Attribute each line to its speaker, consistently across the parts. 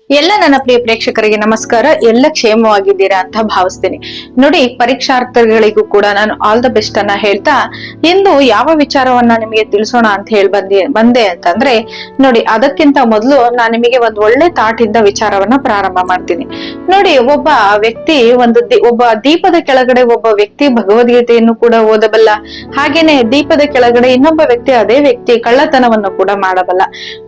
Speaker 1: ಎಲ್ಲ ನನ್ನ ಪ್ರಿಯ ಪ್ರೇಕ್ಷಕರಿಗೆ ನಮಸ್ಕಾರ. ಎಲ್ಲ ಕ್ಷೇಮವಾಗಿದ್ದೀರಾ ಅಂತ ಭಾವಿಸ್ತೀನಿ. ನೋಡಿ, ಪರೀಕ್ಷಾರ್ಥಿಗಳಿಗೂ ಕೂಡ ನಾನು ಆಲ್ ದ ಬೆಸ್ಟ್ ಅನ್ನ ಹೇಳ್ತಾ ಇಂದು ಯಾವ ವಿಚಾರವನ್ನ ನಿಮಗೆ ತಿಳಿಸೋಣ ಅಂತ ಹೇಳಿ ಬಂದೆ ಅಂತಂದ್ರೆ, ನೋಡಿ, ಅದಕ್ಕಿಂತ ಮೊದಲು ನಾನು ನಿಮಗೆ ಒಂದು ಒಳ್ಳೆ ಥಾಟ್ ಇಂದ ವಿಚಾರವನ್ನ ಪ್ರಾರಂಭ ಮಾಡ್ತೀನಿ. ನೋಡಿ, ಒಬ್ಬ ವ್ಯಕ್ತಿ ಒಬ್ಬ ದೀಪದ ಕೆಳಗಡೆ ಒಬ್ಬ ವ್ಯಕ್ತಿ ಭಗವದ್ಗೀತೆಯನ್ನು ಕೂಡ ಓದಬಲ್ಲ, ಹಾಗೇನೆ ದೀಪದ ಕೆಳಗಡೆ ಇನ್ನೊಬ್ಬ ವ್ಯಕ್ತಿ ಅದೇ ವ್ಯಕ್ತಿ ಕಳ್ಳತನವನ್ನು ಕೂಡ ಮಾಡಬಲ್ಲ.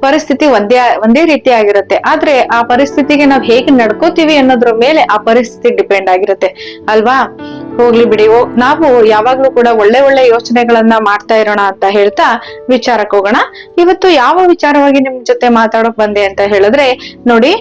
Speaker 1: ಪರಿಸ್ಥಿತಿ ಒಂದೇ ರೀತಿ ಆಗಿರುತ್ತೆ. ಆದ್ರೆ ಆ ಪರಿಸ್ಥಿತಿಗೆ ನಾವ್ ಹೇಗೆ ನಡ್ಕೋತೀವಿ ಅನ್ನೋದ್ರ ಮೇಲೆ ಆ ಪರಿಸ್ಥಿತಿ ಡಿಪೆಂಡ್ ಆಗಿರುತ್ತೆ ಅಲ್ವಾ. ಹೋಗ್ಲಿ ಬಿಡಿ, ನಾವು ಯಾವಾಗ್ಲೂ ಕೂಡ ಒಳ್ಳೆ ಒಳ್ಳೆ ಯೋಚನೆಗಳನ್ನ ಮಾಡ್ತಾ ಇರೋಣ ಅಂತ ಹೇಳ್ತಾ ವಿಚಾರಕ್ಕೆ ಹೋಗೋಣ. ಇವತ್ತು ಯಾವ ವಿಚಾರವಾಗಿ ನಿಮ್ ಜೊತೆ ಮಾತಾಡೋಕ್ ಬಂದೆ ಅಂತ ಹೇಳಿದ್ರೆ, ನೋಡಿ,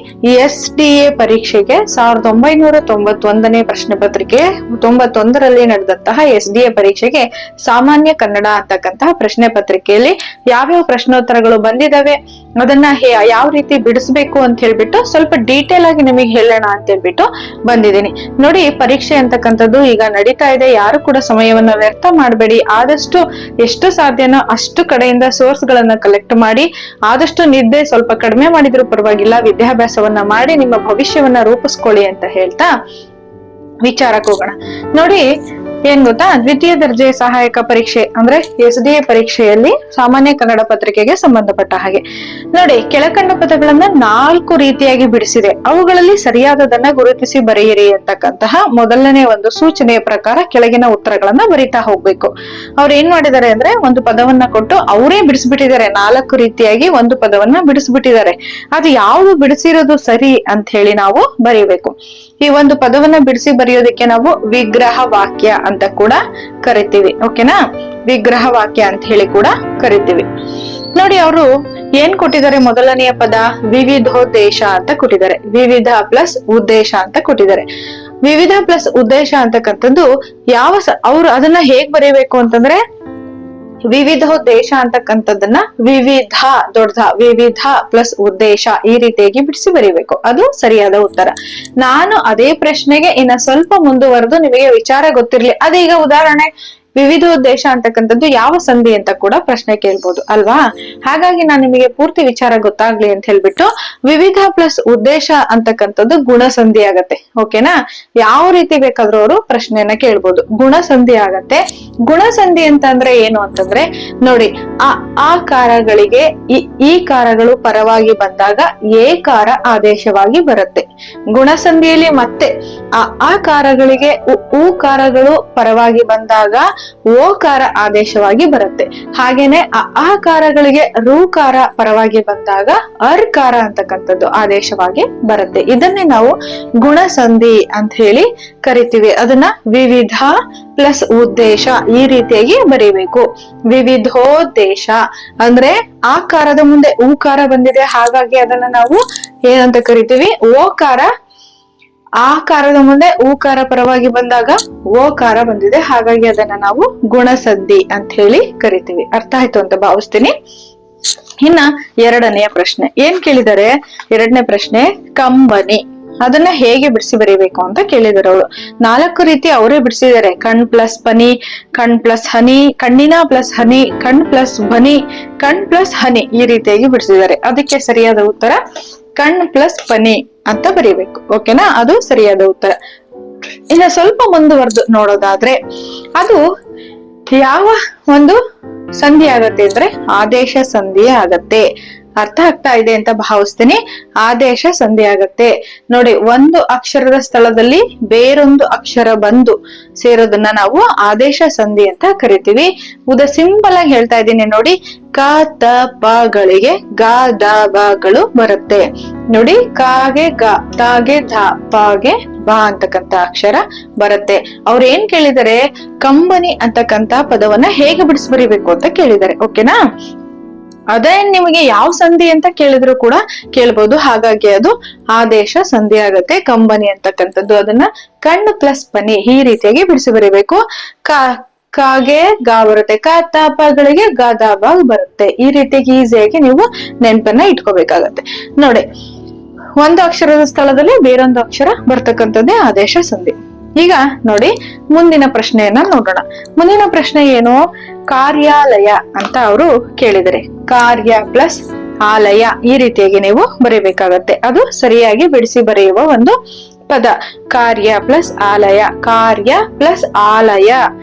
Speaker 1: SDA ಪರೀಕ್ಷೆಗೆ 1991ನೇ ಪ್ರಶ್ನೆ ಪತ್ರಿಕೆ 91ರಲ್ಲಿ ನಡೆದಂತಹ SDA ಪರೀಕ್ಷೆಗೆ ಸಾಮಾನ್ಯ ಕನ್ನಡ ಅಂತಕ್ಕಂತಹ ಪ್ರಶ್ನೆ ಪತ್ರಿಕೆಯಲ್ಲಿ ಯಾವ್ಯಾವ ಪ್ರಶ್ನೋತ್ತರಗಳು ಬಂದಿದಾವೆ, ಅದನ್ನ ಯಾವ ರೀತಿ ಬಿಡಿಸ್ಬೇಕು ಅಂತ ಹೇಳ್ಬಿಟ್ಟು ಸ್ವಲ್ಪ ಡೀಟೇಲ್ ಆಗಿ ನಿಮಗೆ ಹೇಳೋಣ ಅಂತ ಹೇಳ್ಬಿಟ್ಟು ಬಂದಿದ್ದೀನಿ. ನೋಡಿ, ಪರೀಕ್ಷೆ ಅಂತಕ್ಕಂಥದ್ದು ಈಗ ನಡೀತಾ ಇದೆ. ಯಾರು ಕೂಡ ಸಮಯವನ್ನ ವ್ಯರ್ಥ ಮಾಡಬೇಡಿ. ಆದಷ್ಟು ಎಷ್ಟು ಸಾಧ್ಯನೋ ಅಷ್ಟು ಕಡೆಯಿಂದ ಸೋರ್ಸ್ ಗಳನ್ನ ಕಲೆಕ್ಟ್ ಮಾಡಿ, ಆದಷ್ಟು ನಿದ್ದೆ ಸ್ವಲ್ಪ ಕಡಿಮೆ ಮಾಡಿದ್ರು ಪರವಾಗಿಲ್ಲ, ವಿದ್ಯಾಭ್ಯಾಸವನ್ನ ಮಾಡಿ ನಿಮ್ಮ ಭವಿಷ್ಯವನ್ನ ರೂಪಿಸ್ಕೊಳ್ಳಿ ಅಂತ ಹೇಳ್ತಾ ವಿಚಾರಕ್ಕೆ ಹೋಗೋಣ. ನೋಡಿ, ಏನ್ ಗೊತ್ತಾ, ದ್ವಿತೀಯ ದರ್ಜೆ ಸಹಾಯಕ ಪರೀಕ್ಷೆ ಅಂದ್ರೆ SDA ಪರೀಕ್ಷೆಯಲ್ಲಿ ಸಾಮಾನ್ಯ ಕನ್ನಡ ಪತ್ರಿಕೆಗೆ ಸಂಬಂಧಪಟ್ಟ ಹಾಗೆ ನೋಡಿ, ಕೆಳಕಂಡ ಪದಗಳನ್ನ 4 ರೀತಿಯಾಗಿ ಬಿಡಿಸಿದೆ. ಅವುಗಳಲ್ಲಿ ಸರಿಯಾದದನ್ನ ಗುರುತಿಸಿ ಬರೆಯಿರಿ ಅಂತಕ್ಕಂತಹ ಮೊದಲನೇ ಒಂದು ಸೂಚನೆಯ ಪ್ರಕಾರ ಕೆಳಗಿನ ಉತ್ತರಗಳನ್ನ ಬರಿತಾ ಹೋಗ್ಬೇಕು. ಅವ್ರು ಏನ್ ಮಾಡಿದ್ದಾರೆ ಅಂದ್ರೆ, ಒಂದು ಪದವನ್ನ ಕೊಟ್ಟು ಅವರೇ ಬಿಡಿಸ್ಬಿಟ್ಟಿದ್ದಾರೆ. 4 ರೀತಿಯಾಗಿ ಒಂದು ಪದವನ್ನ ಬಿಡಿಸ್ಬಿಟ್ಟಿದ್ದಾರೆ. ಅದು ಯಾವ್ದು ಬಿಡಿಸಿರೋದು ಸರಿ ಅಂತ ಹೇಳಿ ನಾವು ಬರೀಬೇಕು. ಈ ಒಂದು ಪದವನ್ನ ಬಿಡಿಸಿ ಬರೆಯೋದಕ್ಕೆ ನಾವು ವಿಗ್ರಹ ವಾಕ್ಯ ಅಂತ ಕೂಡ ಕರಿತೀವಿ. ಓಕೆನಾ, ವಿಗ್ರಹ ವಾಕ್ಯ ಅಂತ ಹೇಳಿ ಕೂಡ ಕರಿತೀವಿ. ನೋಡಿ, ಅವರು ಏನ್ ಕೊಟ್ಟಿದ್ದಾರೆ, ಮೊದಲನೆಯ ಪದ ವಿವಿಧೋದ್ದೇಶ ಅಂತ ಕೊಟ್ಟಿದ್ದಾರೆ. ವಿವಿಧ ಪ್ಲಸ್ ಉದ್ದೇಶ ಅಂತ ಕೊಟ್ಟಿದ್ದಾರೆ. ವಿವಿಧ ಪ್ಲಸ್ ಉದ್ದೇಶ ಅಂತಕ್ಕಂಥದ್ದು ಅವ್ರು ಅದನ್ನ ಹೇಗ್ ಬರೀಬೇಕು ಅಂತಂದ್ರೆ, ವಿವಿಧೋದ್ದೇಶ ಅಂತಕ್ಕಂಥದ್ದನ್ನ ವಿವಿಧ ಪ್ಲಸ್ ಉದ್ದೇಶ ಈ ರೀತಿಯಾಗಿ ಬಿಡಿಸಿ ಬರೀಬೇಕು. ಅದು ಸರಿಯಾದ ಉತ್ತರ. ನಾನು ಅದೇ ಪ್ರಶ್ನೆಗೆ ಇನ್ನ ಸ್ವಲ್ಪ ಮುಂದುವರೆದು ನಿಮಗೆ ವಿಚಾರ ಗೊತ್ತಿರ್ಲಿ, ಅದೀಗ ಉದಾಹರಣೆ, ವಿವಿಧೋದ್ದೇಶ ಅಂತಕ್ಕಂಥದ್ದು ಯಾವ ಸಂಧಿ ಅಂತ ಕೂಡ ಪ್ರಶ್ನೆ ಕೇಳ್ಬೋದು ಅಲ್ವಾ. ಹಾಗಾಗಿ ನಾನು ನಿಮಗೆ ಪೂರ್ತಿ ವಿಚಾರ ಗೊತ್ತಾಗ್ಲಿ ಅಂತ ಹೇಳ್ಬಿಟ್ಟು ವಿವಿಧ ಪ್ಲಸ್ ಉದ್ದೇಶ ಅಂತಕ್ಕಂಥದ್ದು ಗುಣಸಂಧಿ ಆಗತ್ತೆ. ಓಕೆನಾ, ಯಾವ ರೀತಿ ಬೇಕಾದ್ರೂ ಅವರು ಪ್ರಶ್ನೆಯನ್ನ ಕೇಳ್ಬೋದು. ಗುಣಸಂಧಿ ಆಗತ್ತೆ. ಗುಣಸಂಧಿ ಅಂತಂದ್ರೆ ಏನು ಅಂತಂದ್ರೆ, ನೋಡಿ, ಆ ಕಾರಗಳಿಗೆ ಈ ಕಾರಗಳು ಪರವಾಗಿ ಬಂದಾಗ ಏಕಾರ ಆದೇಶವಾಗಿ ಬರುತ್ತೆ. ಗುಣಸಂಧಿಯಲ್ಲಿ ಮತ್ತೆ ಆ ಕಾರಗಳಿಗೆ ಕಾರಗಳು ಪರವಾಗಿ ಬಂದಾಗ ಓಕಾರ ಆದೇಶವಾಗಿ ಬರುತ್ತೆ. ಹಾಗೇನೆ ಆ ಕಾರಗಳಿಗೆ ಋಕಾರ ಪರವಾಗಿ ಬಂದಾಗ ಅರ್ಕಾರ ಅಂತಕ್ಕಂಥದ್ದು ಆದೇಶವಾಗಿ ಬರುತ್ತೆ. ಇದನ್ನೇ ನಾವು ಗುಣಸಂಧಿ ಅಂತ ಹೇಳಿ ಕರಿತೀವಿ. ಅದನ್ನ ವಿವಿಧ ಪ್ಲಸ್ ಉದ್ದೇಶ ಈ ರೀತಿಯಾಗಿ ಬರೀಬೇಕು. ವಿವಿಧೋದ್ದೇಶ ಅಂದ್ರೆ ಆ ಕಾರದ ಮುಂದೆ ಊಕಾರ ಬಂದಿದೆ, ಹಾಗಾಗಿ ಅದನ್ನ ನಾವು ಏನಂತ ಕರಿತೀವಿ, ಓಕಾರ. ಆ ಕಾರದ ಮುಂದೆ ಊಕಾರ ಪರವಾಗಿ ಬಂದಾಗ ಓಕಾರ ಬಂದಿದೆ, ಹಾಗಾಗಿ ಅದನ್ನ ನಾವು ಗುಣಸಂಧಿ ಅಂತ ಹೇಳಿ ಕರಿತೀವಿ. ಅರ್ಥ ಆಯ್ತು ಅಂತ ಭಾವಿಸ್ತೀನಿ. ಇನ್ನ ಎರಡನೆಯ ಪ್ರಶ್ನೆ ಏನ್ ಕೇಳಿದರೆ, ಎರಡನೇ ಪ್ರಶ್ನೆ ಕಂಬನಿ. ಅದನ್ನ ಹೇಗೆ ಬಿಡಿಸಿ ಬರೀಬೇಕು ಅಂತ ಕೇಳಿದಾರೆ ಅವಳು. 4 ರೀತಿ ಅವರೇ ಬಿಡಿಸಿದ್ದಾರೆ. ಕಣ್ ಪ್ಲಸ್ ಪನಿ, ಕಣ್ ಪ್ಲಸ್ ಹನಿ, ಕಣ್ಣಿನ ಪ್ಲಸ್ ಹನಿ, ಕಣ್ ಪ್ಲಸ್ ಬನಿ, ಕಣ್ ಪ್ಲಸ್ ಹನಿ ಈ ರೀತಿಯಾಗಿ ಬಿಡಿಸಿದ್ದಾರೆ. ಅದಕ್ಕೆ ಸರಿಯಾದ ಉತ್ತರ ಕಣ್ ಪ್ಲಸ್ ಪನಿ ಅಂತ ಬರೀಬೇಕು. ಓಕೆನಾ, ಅದು ಸರಿಯಾದ ಉತ್ತರ. ಇನ್ನ ಸ್ವಲ್ಪ ಮುಂದುವರೆದು ನೋಡೋದಾದ್ರೆ, ಅದು ಯಾವ ಒಂದು ಸಂಧಿ ಆಗತ್ತೆ ಅಂದ್ರೆ ಆದೇಶ ಸಂಧಿ ಆಗತ್ತೆ. ಅರ್ಥ ಆಗ್ತಾ ಇದೆ ಅಂತ ಭಾವಿಸ್ತೀನಿ. ಆದೇಶ ಸಂಧಿ ಆಗತ್ತೆ. ನೋಡಿ, ಒಂದು ಅಕ್ಷರದ ಸ್ಥಳದಲ್ಲಿ ಬೇರೊಂದು ಅಕ್ಷರ ಬಂದು ಸೇರೋದನ್ನ ನಾವು ಆದೇಶ ಸಂಧಿ ಅಂತ ಕರಿತೀವಿ. ಸಿಂಪಲ್ ಆಗಿ ಹೇಳ್ತಾ ಇದ್ದೀನಿ ನೋಡಿ, ಕ ತ ಪಗಳಿಗೆ ಗ ದ ಬಗಳು ಬರುತ್ತೆ. ನೋಡಿ, ಕಾಗೆ ಗ, ತಾಗೆ ಧ, ಪಾಗೆ ಬಾ ಅಂತಕ್ಕಂತ ಅಕ್ಷರ ಬರುತ್ತೆ. ಅವ್ರು ಏನ್ ಕೇಳಿದರೆ, ಕಂಬನಿ ಅಂತಕ್ಕಂತ ಪದವನ್ನ ಹೇಗೆ ಬಿಡಿಸಿ ಬರಿಬೇಕು ಅಂತ ಕೇಳಿದ್ದಾರೆ. ಓಕೆನಾ, ಅದೇ ನಿಮಗೆ ಯಾವ ಸಂಧಿ ಅಂತ ಕೇಳಿದ್ರು ಕೂಡ ಕೇಳ್ಬೋದು. ಹಾಗಾಗಿ ಅದು ಆದೇಶ ಸಂಧಿ ಆಗತ್ತೆ. ಕಂಬನಿ ಅಂತಕ್ಕಂಥದ್ದು ಅದನ್ನ ಕಣ್ಣು ಪ್ಲಸ್ ಪನಿ ಈ ರೀತಿಯಾಗಿ ಬಿಡಿಸಿ ಬರೀಬೇಕು. ಕಾಗೆ ಗಾ ಬರುತ್ತೆ, ಕ ತ ಪಗಳಿಗೆ ಗ ದ ಬ ಬರುತ್ತೆ. ಈ ರೀತಿಯಾಗಿ ಈಸಿಯಾಗಿ ನೀವು ನೆನಪನ್ನ ಇಟ್ಕೋಬೇಕಾಗತ್ತೆ. ನೋಡಿ, ಒಂದು ಅಕ್ಷರದ ಸ್ಥಳದಲ್ಲಿ ಬೇರೊಂದು ಅಕ್ಷರ ಬರ್ತಕ್ಕಂಥದ್ದೇ ಆದೇಶ ಸಂಧಿ. ಈಗ ನೋಡಿ, ಮುಂದಿನ ಪ್ರಶ್ನೆಯನ್ನ ನೋಡೋಣ. ಮುಂದಿನ ಪ್ರಶ್ನೆ ಏನು, ಕಾರ್ಯಾಲಯ ಅಂತ ಅವರು ಕೇಳಿದರೆ. ಕಾರ್ಯ ಪ್ಲಸ್ ಆಲಯ ಈ ರೀತಿಯಾಗಿ ನೀವು ಬರೀಬೇಕಾಗತ್ತೆ. ಅದು ಸರಿಯಾಗಿ ಬಿಡಿಸಿ ಬರೆಯುವ ಒಂದು ಪದ. ಕಾರ್ಯ ಪ್ಲಸ್ ಆಲಯ, ಕಾರ್ಯ ಪ್ಲಸ್ ಆಲಯ,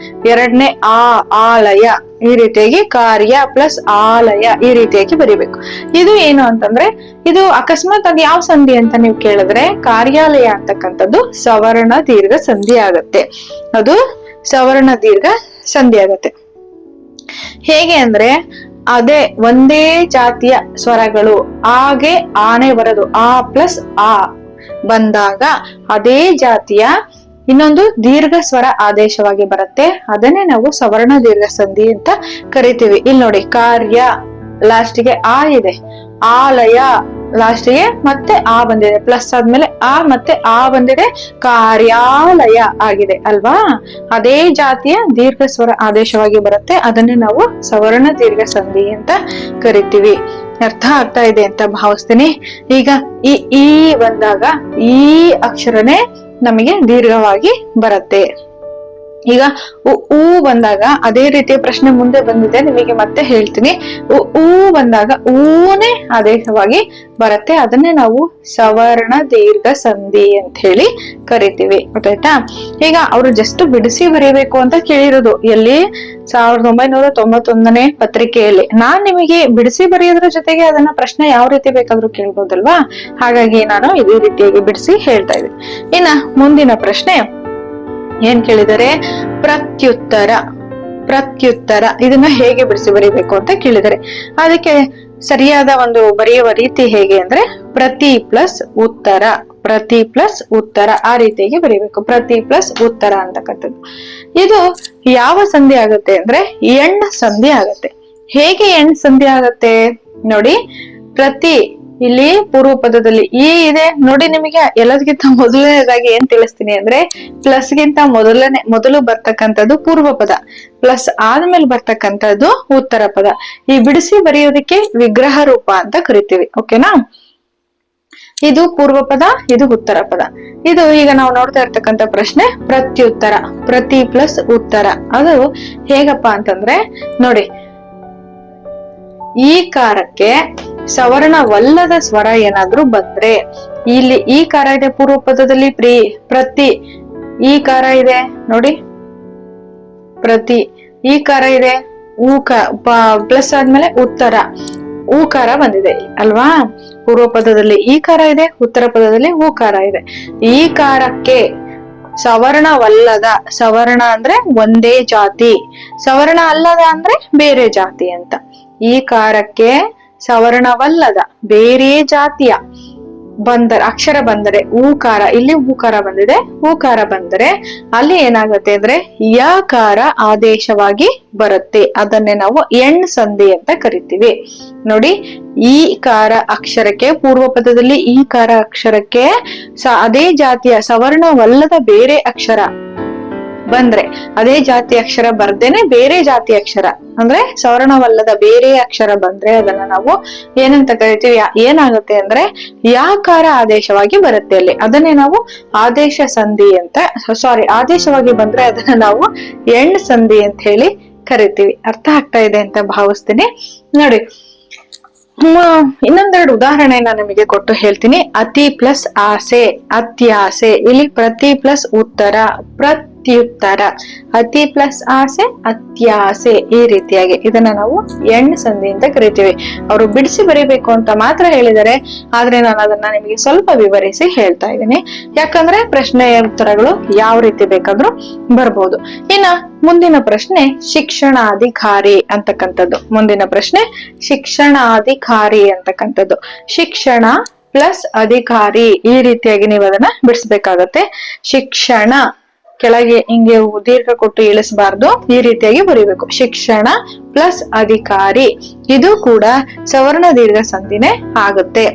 Speaker 1: ಎರಡನೇ ಆಲಯ, ಈ ರೀತಿಯಾಗಿ ಕಾರ್ಯ ಪ್ಲಸ್ ಆಲಯ ಈ ರೀತಿಯಾಗಿ ಬರಿಬೇಕು. ಇದು ಏನು ಅಂತಂದ್ರೆ, ಇದು ಅಕಸ್ಮಾತ್ ಅದು ಯಾವ ಸಂಧಿ ಅಂತ ನೀವು ಕೇಳಿದ್ರೆ, ಕಾರ್ಯಾಲಯ ಅಂತಕ್ಕಂಥದ್ದು ಸವರ್ಣ ದೀರ್ಘ ಸಂಧಿ ಆಗತ್ತೆ. ಅದು ಸವರ್ಣ ದೀರ್ಘ ಸಂಧಿ ಆಗತ್ತೆ. ಹೇಗೆ ಅಂದ್ರೆ, ಅದೇ ಒಂದೇ ಜಾತಿಯ ಸ್ವರಗಳು ಹಾಗೆ ಆನೆ ಬರೋದು, ಆ ಪ್ಲಸ್ ಆ ಬಂದಾಗ ಅದೇ ಜಾತಿಯ ಇನ್ನೊಂದು ದೀರ್ಘ ಸ್ವರ ಆದೇಶವಾಗಿ ಬರುತ್ತೆ. ಅದನ್ನೇ ನಾವು ಸವರ್ಣ ದೀರ್ಘ ಸಂಧಿ ಅಂತ ಕರಿತೀವಿ. ಇಲ್ಲಿ ನೋಡಿ, ಕಾರ್ಯ ಲಾಸ್ಟಿಗೆ ಆ ಇದೆ, ಆಲಯ ಲಾಸ್ಟಿಗೆ ಮತ್ತೆ ಆ ಬಂದಿದೆ, ಪ್ಲಸ್ ಆದ್ಮೇಲೆ ಆ ಮತ್ತೆ ಆ ಬಂದಿದೆ, ಕಾರ್ಯಾಲಯ ಆಗಿದೆ ಅಲ್ವಾ. ಅದೇ ಜಾತಿಯ ದೀರ್ಘ ಸ್ವರ ಆದೇಶವಾಗಿ ಬರುತ್ತೆ. ಅದನ್ನೇ ನಾವು ಸವರ್ಣ ದೀರ್ಘ ಸಂಧಿ ಅಂತ ಕರಿತೀವಿ. ಅರ್ಥ ಆಗ್ತಾ ಇದೆ ಅಂತ ಭಾವಿಸ್ತೀನಿ. ಈಗ ಈ ಬಂದಾಗ ಈ ಅಕ್ಷರನೇ ನಮಗೆ ದೀರ್ಘವಾಗಿ ಬರುತ್ತೆ. ಈಗ ಉ ಬಂದಾಗ ಅದೇ ರೀತಿಯ ಪ್ರಶ್ನೆ ಮುಂದೆ ಬಂದಿದೆ, ನಿಮಗೆ ಮತ್ತೆ ಹೇಳ್ತೀನಿ. ಉ ಬಂದಾಗ ಊನೇ ಆದೇಶವಾಗಿ ಬರುತ್ತೆ. ಅದನ್ನೇ ನಾವು ಸವರ್ಣ ದೀರ್ಘ ಸಂಧಿ ಅಂತ ಹೇಳಿ ಕರಿತೀವಿ. ಗೊತ್ತಾಯ್ತಾ? ಈಗ ಅವರು ಜಸ್ಟ್ ಬಿಡಿಸಿ ಬರೀಬೇಕು ಅಂತ ಕೇಳಿರೋದು ಎಲ್ಲಿ, 1991ನೇ ಪತ್ರಿಕೆಯಲ್ಲಿ. ನಾನ್ ನಿಮಗೆ ಬಿಡಿಸಿ ಬರೆಯೋದ್ರ ಜೊತೆಗೆ ಅದನ್ನ ಪ್ರಶ್ನೆ ಯಾವ ರೀತಿ ಬೇಕಾದ್ರೂ ಕೇಳ್ಬೋದಲ್ವಾ. ಹಾಗಾಗಿ ನಾನು ಇದೇ ರೀತಿಯಾಗಿ ಬಿಡಿಸಿ ಹೇಳ್ತಾ ಇದ್ದೀನಿ. ಇನ್ನ ಮುಂದಿನ ಪ್ರಶ್ನೆ ಏನ್ ಕೇಳಿದರೆ, ಪ್ರತ್ಯುತ್ತರ. ಪ್ರತ್ಯುತ್ತರ ಇದನ್ನ ಹೇಗೆ ಬಿಡಿಸಿ ಬರೀಬೇಕು ಅಂತ ಕೇಳಿದರೆ, ಅದಕ್ಕೆ ಸರಿಯಾದ ಒಂದು ಬರೆಯುವ ರೀತಿ ಹೇಗೆ ಅಂದ್ರೆ, ಪ್ರತಿ ಪ್ಲಸ್ ಉತ್ತರ, ಪ್ರತಿ ಪ್ಲಸ್ ಉತ್ತರ ಆ ರೀತಿಯಾಗಿ ಬರೀಬೇಕು. ಪ್ರತಿ ಪ್ಲಸ್ ಉತ್ತರ ಅಂತಕ್ಕಂಥದ್ದು ಇದು ಯಾವ ಸಂಧಿ ಆಗುತ್ತೆ ಅಂದ್ರೆ, ಎಣ್ ಸಂಧಿ ಆಗತ್ತೆ. ಹೇಗೆ ಎಣ್ ಸಂಧಿ ಆಗತ್ತೆ ನೋಡಿ, ಪ್ರತಿ ಇಲ್ಲಿ ಪೂರ್ವ ಪದದಲ್ಲಿ ಈ ಇದೆ ನೋಡಿ. ನಿಮಗೆ ಎಲ್ಲದಕ್ಕಿಂತ ಮೊದಲನೇದಾಗಿ ಏನ್ ತಿಳಿಸ್ತೀನಿ ಅಂದ್ರೆ, ಪ್ಲಸ್ ಗಿಂತ ಮೊದಲು ಬರ್ತಕ್ಕಂಥದ್ದು ಪೂರ್ವ ಪದ, ಪ್ಲಸ್ ಆದ್ಮೇಲೆ ಬರ್ತಕ್ಕಂಥದ್ದು ಉತ್ತರ ಪದ. ಈ ಬಿಡಿಸಿ ಬರೆಯೋದಕ್ಕೆ ವಿಗ್ರಹ ರೂಪ ಅಂತ ಕರಿತೀವಿ. ಓಕೆನಾ? ಇದು ಪೂರ್ವ ಪದ, ಇದು ಉತ್ತರ ಪದ. ಇದು ಈಗ ನಾವು ನೋಡ್ತಾ ಇರ್ತಕ್ಕಂಥ ಪ್ರಶ್ನೆ ಪ್ರತ್ಯುತ್ತರ, ಪ್ರತಿ ಪ್ಲಸ್ ಉತ್ತರ. ಅದು ಹೇಗಪ್ಪ ಅಂತಂದ್ರೆ ನೋಡಿ, ಈ ಕಾರಕ್ಕೆ ಸವರ್ಣವಲ್ಲದ ಸ್ವರ ಏನಾದ್ರೂ ಬಂದ್ರೆ, ಇಲ್ಲಿ ಈ ಕಾರ ಇದೆ ಪೂರ್ವ ಪದದಲ್ಲಿ, ಪ್ರತಿ ಈ ಕಾರ ಇದೆ ನೋಡಿ, ಪ್ರತಿ ಈ ಕಾರ ಇದೆ, ಪ್ಲಸ್ ಆದ್ಮೇಲೆ ಉತ್ತರ ಊಕಾರ ಬಂದಿದೆ ಅಲ್ವಾ. ಪೂರ್ವ ಪದದಲ್ಲಿ ಈ ಕಾರ ಇದೆ, ಉತ್ತರ ಪದದಲ್ಲಿ ಊಕಾರ ಇದೆ. ಈ ಕಾರಕ್ಕೆ ಸವರ್ಣವಲ್ಲದ, ಸವರ್ಣ ಅಂದ್ರೆ ಒಂದೇ ಜಾತಿ, ಸವರ್ಣ ಅಲ್ಲದ ಅಂದ್ರೆ ಬೇರೆ ಜಾತಿ ಅಂತ. ಈ ಕಾರಕ್ಕೆ ಸವರ್ಣವಲ್ಲದ ಬೇರೆ ಜಾತಿಯ ಅಕ್ಷರ ಬಂದರೆ, ಊಕಾರ, ಇಲ್ಲಿ ಊಕಾರ ಬಂದಿದೆ, ಊಕಾರ ಬಂದರೆ ಅಲ್ಲಿ ಏನಾಗುತ್ತೆ ಅಂದ್ರೆ ಯಕಾರ ಆದೇಶವಾಗಿ ಬರುತ್ತೆ. ಅದನ್ನೇ ನಾವು ಎಣ್ ಸಂಧಿ ಅಂತ ಕರಿತೀವಿ. ನೋಡಿ, ಈ ಕಾರ ಅಕ್ಷರಕ್ಕೆ ಪೂರ್ವ ಪದದಲ್ಲಿ ಈ ಕಾರ ಅಕ್ಷರಕ್ಕೆ ಅದೇ ಜಾತಿಯ ಸವರ್ಣವಲ್ಲದ ಬೇರೆ ಅಕ್ಷರ ಬಂದ್ರೆ, ಅದೇ ಜಾತಿ ಅಕ್ಷರ ಬರ್ದೇನೆ ಬೇರೆ ಜಾತಿ ಅಕ್ಷರ ಅಂದ್ರೆ ಸವರ್ಣವಲ್ಲದ ಬೇರೆ ಅಕ್ಷರ ಬಂದ್ರೆ ಅದನ್ನ ನಾವು ಏನಂತ ಕರಿತೀವಿ, ಏನಾಗುತ್ತೆ ಅಂದ್ರೆ ಯಾಕಾರ ಆದೇಶವಾಗಿ ಬರುತ್ತೆ ಅಲ್ಲಿ. ಅದನ್ನೇ ನಾವು ಆದೇಶ ಸಂಧಿ ಅಂತ, ಆದೇಶವಾಗಿ ಬಂದ್ರೆ ಅದನ್ನ ನಾವು ಎಣ್ ಸಂಧಿ ಅಂತ ಹೇಳಿ ಕರಿತೀವಿ. ಅರ್ಥ ಆಗ್ತಾ ಇದೆ ಅಂತ ಭಾವಿಸ್ತೀನಿ. ನೋಡಿ, ಇನ್ನೊಂದೆರಡು ಉದಾಹರಣೆನ ನಿಮಗೆ ಕೊಟ್ಟು ಹೇಳ್ತೀನಿ. ಅತಿ ಪ್ಲಸ್ ಆಸೆ, ಅತ್ಯಾಸೆ. ಇಲ್ಲಿ ಪ್ರತಿ ಪ್ಲಸ್ ಉತ್ತರ, ಪ್ರತ್ಯುತ್ತರ. ಅತಿ ಪ್ಲಸ್ ಆಸೆ, ಅತ್ಯಾಸೆ ಈ ರೀತಿಯಾಗಿ ಇದನ್ನ ನಾವು ಎಣ್ ಸಂಧಿ ಅಂತ ಕರಿತೀವಿ. ಅವರು ಬಿಡಿಸಿ ಬರೀಬೇಕು ಅಂತ ಮಾತ್ರ ಹೇಳಿದರೆ, ಆದ್ರೆ ನಾನು ಅದನ್ನ ನಿಮಗೆ ಸ್ವಲ್ಪ ವಿವರಿಸಿ ಹೇಳ್ತಾ ಇದ್ದೀನಿ. ಯಾಕಂದ್ರೆ ಪ್ರಶ್ನೆಯ ಉತ್ತರಗಳು ಯಾವ ರೀತಿ ಬೇಕಾದ್ರೂ ಬರ್ಬೋದು. ಇನ್ನ ಮುಂದಿನ ಪ್ರಶ್ನೆ ಶಿಕ್ಷಣಾಧಿಕಾರಿ ಅಂತಕ್ಕಂಥದ್ದು. ಮುಂದಿನ ಪ್ರಶ್ನೆ ಶಿಕ್ಷಣಾಧಿಕಾರಿ ಅಂತಕ್ಕಂಥದ್ದು. ಶಿಕ್ಷಣ ಪ್ಲಸ್ ಅಧಿಕಾರಿ ಈ ರೀತಿಯಾಗಿ ನೀವು ಅದನ್ನ ಬಿಡಿಸ್ಬೇಕಾಗತ್ತೆ. ಶಿಕ್ಷಣ ಕೆಳಗೆ ಹಿಂಗೆ ದೀರ್ಘ ಕೊಟ್ಟು ಇಳಿಸಬಾರ್ದು, ಈ ರೀತಿಯಾಗಿ ಬರೀಬೇಕು. ಶಿಕ್ಷಣ ಪ್ಲಸ್ ಅಧಿಕಾರಿ ಇದು ಕೂಡ ಸವರ್ಣ ದೀರ್ಘ ಸಂಧಿನೇ ಆಗುತ್ತೆ.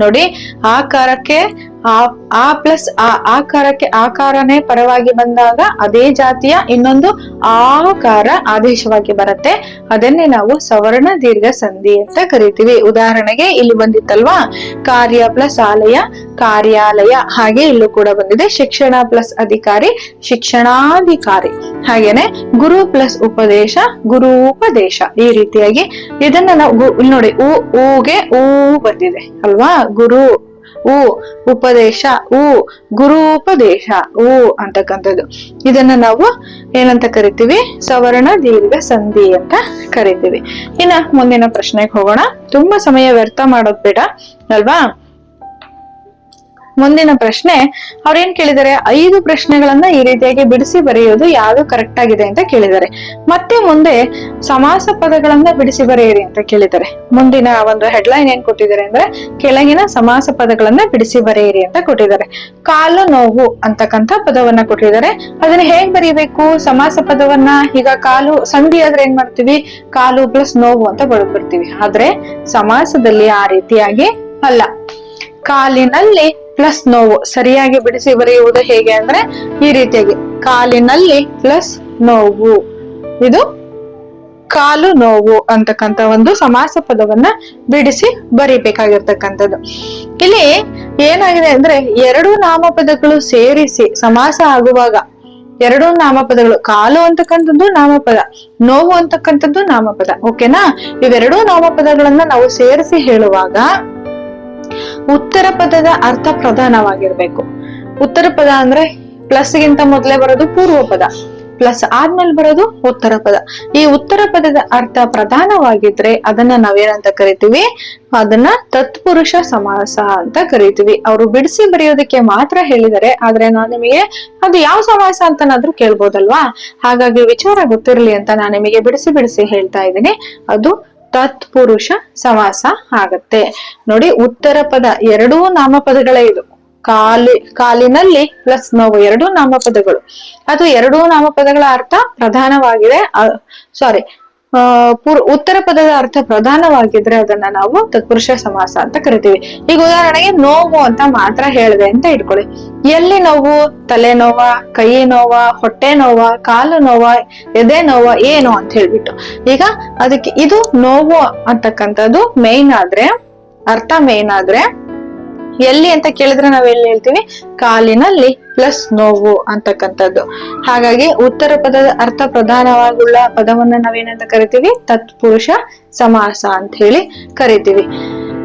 Speaker 1: ನೋಡಿ, ಆಕಾರಕ್ಕೆ ಆ ಪ್ಲಸ್ ಆಕಾರಕ್ಕೆ ಆಕಾರನೇ ಪರವಾಗಿ ಬಂದಾಗ ಅದೇ ಜಾತಿಯ ಇನ್ನೊಂದು ಆಕಾರ ಆದೇಶವಾಗಿ ಬರುತ್ತೆ. ಅದನ್ನೇ ನಾವು ಸವರ್ಣ ದೀರ್ಘ ಸಂಧಿ ಅಂತ ಕರಿತೀವಿ. ಉದಾಹರಣೆಗೆ ಇಲ್ಲಿ ಬಂದಿತ್ತಲ್ವಾ, ಕಾರ್ಯ ಪ್ಲಸ್ ಆಲಯ, ಕಾರ್ಯಾಲಯ. ಹಾಗೆ ಇಲ್ಲೂ ಕೂಡ ಬಂದಿದೆ ಶಿಕ್ಷಣ ಪ್ಲಸ್ ಅಧಿಕಾರಿ, ಶಿಕ್ಷಣಾಧಿಕಾರಿ. ಹಾಗೇನೆ ಗುರು ಪ್ಲಸ್ ಉಪದೇಶ ಗುರೂಪದೇಶ. ಈ ರೀತಿಯಾಗಿ ಇದನ್ನ ನಾವು ನೋಡಿ ಊಗೆ ಊ ಬಂದಿದೆ ಅಲ್ವಾ, ಗುರು ಉ ಉಪದೇಶ ಉ ಗುರೂಪದೇಶ ಉ ಅಂತಕ್ಕಂಥದ್ದು. ಇದನ್ನ ನಾವು ಏನಂತ ಕರಿತೀವಿ, ಸವರ್ಣ ದೀರ್ಘ ಸಂಧಿ ಅಂತ ಕರಿತೀವಿ. ಇನ್ನ ಮುಂದಿನ ಪ್ರಶ್ನೆಗೆ ಹೋಗೋಣ. ತುಂಬಾ ಸಮಯ ವ್ಯರ್ಥ ಮಾಡೋದ್ ಬೇಡ ಅಲ್ವಾ. ಮುಂದಿನ ಪ್ರಶ್ನೆ ಅವ್ರೇನ್ ಕೇಳಿದ್ದಾರೆ, 5 ಪ್ರಶ್ನೆಗಳನ್ನ ಈ ರೀತಿಯಾಗಿ ಬಿಡಿಸಿ ಬರೆಯೋದು ಯಾವ್ದು ಕರೆಕ್ಟ್ ಆಗಿದೆ ಅಂತ ಕೇಳಿದ್ದಾರೆ. ಮತ್ತೆ ಮುಂದೆ ಸಮಾಸ ಪದಗಳನ್ನ ಬಿಡಿಸಿ ಬರೆಯಿರಿ ಅಂತ ಕೇಳಿದ್ದಾರೆ. ಮುಂದಿನ ಒಂದು ಹೆಡ್ಲೈನ್ ಏನ್ ಕೊಟ್ಟಿದ್ದಾರೆ ಅಂದ್ರೆ, ಕೆಳಗಿನ ಸಮಾಸ ಪದಗಳನ್ನ ಬಿಡಿಸಿ ಬರೆಯಿರಿ ಅಂತ ಕೊಟ್ಟಿದ್ದಾರೆ. ಕಾಲು ನೋವು ಅಂತಕ್ಕಂಥ ಪದವನ್ನ ಕೊಟ್ಟಿದ್ದಾರೆ. ಅದನ್ನ ಹೇಗ್ ಬರೀಬೇಕು ಸಮಾಸ ಪದವನ್ನ? ಈಗ ಕಾಲು ಸಂಧಿ ಆದ್ರೆ ಏನ್ ಮಾಡ್ತೀವಿ, ಕಾಲು ಪ್ಲಸ್ ನೋವು ಅಂತ ಬರ್ತೀವಿ. ಆದ್ರೆ ಸಮಾಸದಲ್ಲಿ ಆ ರೀತಿಯಾಗಿ ಅಲ್ಲ. ಕಾಲಿನಲ್ಲಿ ಪ್ಲಸ್ ನೋವು ಸರಿಯಾಗಿ ಬಿಡಿಸಿ ಬರೆಯುವುದು ಹೇಗೆ ಅಂದ್ರೆ ಈ ರೀತಿಯಾಗಿ, ಕಾಲಿನಲ್ಲಿ ಪ್ಲಸ್ ನೋವು, ಇದು ಕಾಲು ನೋವು ಅಂತಕ್ಕಂಥ ಒಂದು ಸಮಾಸ ಪದವನ್ನ ಬಿಡಿಸಿ ಬರಿಬೇಕಾಗಿರ್ತಕ್ಕಂಥದ್ದು. ಇಲ್ಲಿ ಏನಾಗಿದೆ ಅಂದ್ರೆ, 2 ನಾಮಪದಗಳು ಸೇರಿಸಿ ಸಮಾಸ ಆಗುವಾಗ, 2 ನಾಮಪದಗಳು, ಕಾಲು ಅಂತಕ್ಕಂಥದ್ದು ನಾಮಪದ, ನೋವು ಅಂತಕ್ಕಂಥದ್ದು ನಾಮಪದ, ಓಕೆನಾ? ಇವೆರಡೂ ನಾಮಪದಗಳನ್ನ ನಾವು ಸೇರಿಸಿ ಹೇಳುವಾಗ ಉತ್ತರ ಪದದ ಅರ್ಥ ಪ್ರಧಾನವಾಗಿರ್ಬೇಕು. ಉತ್ತರ ಪದ ಅಂದ್ರೆ ಪ್ಲಸ್ ಗಿಂತ ಮೊದಲೇ ಬರೋದು ಪೂರ್ವ ಪದ, ಪ್ಲಸ್ ಆದ್ಮೇಲೆ ಬರೋದು ಉತ್ತರ ಪದ. ಈ ಉತ್ತರ ಪದದ ಅರ್ಥ ಪ್ರಧಾನವಾಗಿದ್ರೆ ಅದನ್ನ ನಾವೇನಂತ ಕರಿತೀವಿ, ಅದನ್ನ ತತ್ಪುರುಷ ಸಮಾಸ ಅಂತ ಕರಿತೀವಿ. ಅವರು ಬಿಡಿಸಿ ಬರೆಯೋದಕ್ಕೆ ಮಾತ್ರ ಹೇಳಿದರೆ, ಆದ್ರೆ ನಾನು ನಿಮಗೆ ಅದು ಯಾವ ಸಮಾಸ ಅಂತನಾದ್ರೂ ಕೇಳ್ಬೋದಲ್ವಾ. ಹಾಗಾಗಿ ವಿಚಾರ ಗೊತ್ತಿರ್ಲಿ ಅಂತ ನಾನು ನಿಮಗೆ ಬಿಡಿಸಿ ಹೇಳ್ತಾ ಇದ್ದೀನಿ. ಅದು ತತ್ಪುರುಷ ಸಮಾಸ ಆಗತ್ತೆ. ನೋಡಿ, ಉತ್ತರ ಪದ 2 ನಾಮಪದಗಳೇ. ಇದು ಕಾಲಿನಲ್ಲಿ ಪ್ಲಸ್ ನೋವು 2 ನಾಮಪದಗಳು. ಅದು 2 ನಾಮಪದಗಳ ಅರ್ಥ ಪ್ರಧಾನವಾಗಿದೆ. ಉತ್ತರ ಪದದ ಅರ್ಥ ಪ್ರಧಾನವಾಗಿದ್ರೆ ಅದನ್ನ ನಾವು ತತ್ಪುರುಷ ಸಮಾಸ ಅಂತ ಕರಿತೀವಿ. ಈಗ ಉದಾಹರಣೆಗೆ ನೋವು ಅಂತ ಮಾತ್ರ ಹೇಳಿದೆ ಅಂತ ಇಟ್ಕೊಳ್ಳಿ. ಎಲ್ಲಿ ನೋವು? ತಲೆ ನೋವ, ಕೈ ನೋವ, ಹೊಟ್ಟೆ ನೋವ, ಕಾಲು ನೋವ, ಎದೆ ನೋವ, ಏನು ಅಂತ ಹೇಳ್ಬಿಟ್ಟು. ಈಗ ಅದಕ್ಕೆ ಇದು ನೋವು ಅಂತಕ್ಕಂಥದ್ದು ಮೇನ್ ಆದ್ರೆ, ಅರ್ಥ ಮೇನ್ ಆದ್ರೆ, ಎಲ್ಲಿ ಅಂತ ಕೇಳಿದ್ರೆ ನಾವ್ ಎಲ್ಲಿ ಹೇಳ್ತೀವಿ, ಕಾಲಿನಲ್ಲಿ ಪ್ಲಸ್ ನೋವು ಅಂತಕ್ಕಂಥದ್ದು. ಹಾಗಾಗಿ ಉತ್ತರ ಪದದ ಅರ್ಥ ಪ್ರಧಾನವಾಗುಳ್ಳ ಪದವನ್ನ ನಾವೇನಂತ ಕರಿತೀವಿ, ತತ್ಪುರುಷ ಸಮಾಸ ಅಂತ ಹೇಳಿ ಕರಿತೀವಿ.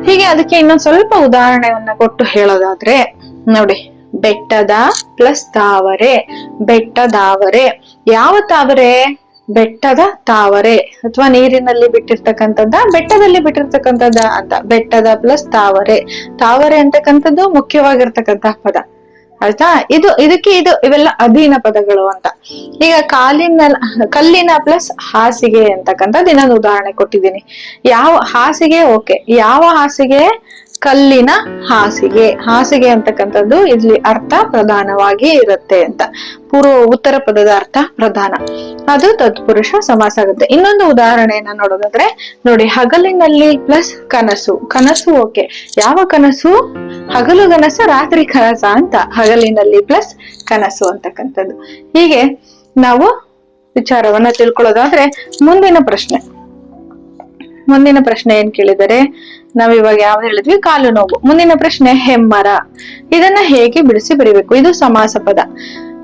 Speaker 1: ಹೀಗೆ ಅದಕ್ಕೆ ಇನ್ನೊಂದ್ ಸ್ವಲ್ಪ ಉದಾಹರಣೆಯನ್ನ ಕೊಟ್ಟು ಹೇಳೋದಾದ್ರೆ ನೋಡಿ, ಬೆಟ್ಟದ ಪ್ಲಸ್ ತಾವರೆ, ಬೆಟ್ಟದಾವರೆ. ಯಾವ ತಾವರೆ? ಬೆಟ್ಟದ ತಾವರೆ, ಅಥವಾ ನೀರಿನಲ್ಲಿ ಬಿಟ್ಟಿರ್ತಕ್ಕಂಥದ್ದ, ಬೆಟ್ಟದಲ್ಲಿ ಬಿಟ್ಟಿರ್ತಕ್ಕಂಥದ್ದ ಅಂತ. ಬೆಟ್ಟದ ಪ್ಲಸ್ ತಾವರೆ. ತಾವರೆ ಅಂತಕ್ಕಂಥದ್ದು ಮುಖ್ಯವಾಗಿರ್ತಕ್ಕಂಥ ಪದ, ಆಯ್ತಾ? ಇವೆಲ್ಲ ಅಧೀನ ಪದಗಳು ಅಂತ. ಈಗ ಕಲ್ಲಿನ ಪ್ಲಸ್ ಹಾಸಿಗೆ ಅಂತಕ್ಕಂಥದ್ದು ಇನ್ನೊಂದು ಉದಾಹರಣೆ ಕೊಟ್ಟಿದ್ದೀನಿ. ಯಾವ ಹಾಸಿಗೆ? ಓಕೆ, ಯಾವ ಹಾಸಿಗೆ? ಕಲ್ಲಿನ ಹಾಸಿಗೆ. ಹಾಸಿಗೆ ಅಂತಕ್ಕಂಥದ್ದು ಇಲ್ಲಿ ಅರ್ಥ ಪ್ರಧಾನವಾಗಿ ಇರುತ್ತೆ ಅಂತ. ಉತ್ತರ ಪದದ ಅರ್ಥ ಪ್ರಧಾನ, ಅದು ತತ್ಪುರುಷ ಸಮಾಸ ಆಗುತ್ತೆ. ಇನ್ನೊಂದು ಉದಾಹರಣೆಯನ್ನ ನೋಡೋದಾದ್ರೆ ನೋಡಿ, ಹಗಲಿನಲ್ಲಿ ಪ್ಲಸ್ ಕನಸು. ಕನಸು ಓಕೆ, ಯಾವ ಕನಸು? ಹಗಲು ಕನಸ, ರಾತ್ರಿ ಕನಸ ಅಂತ. ಹಗಲಿನಲ್ಲಿ ಪ್ಲಸ್ ಕನಸು ಅಂತಕ್ಕಂಥದ್ದು. ಹೀಗೆ ನಾವು ವಿಚಾರವನ್ನ ತಿಳ್ಕೊಳ್ಳೋದಾದ್ರೆ, ಮುಂದಿನ ಪ್ರಶ್ನೆ ಏನ್ ಕೇಳಿದರೆ, ನಾವಿವಾಗ ಯಾವ್ದು ಹೇಳಿದ್ವಿ? ಕಾಲು ನೋವು. ಮುಂದಿನ ಪ್ರಶ್ನೆ ಹೆಮ್ಮರ. ಇದನ್ನ ಹೇಗೆ ಬಿಡಿಸಿ ಬರೀಬೇಕು? ಇದು ಸಮಾಸ ಪದ.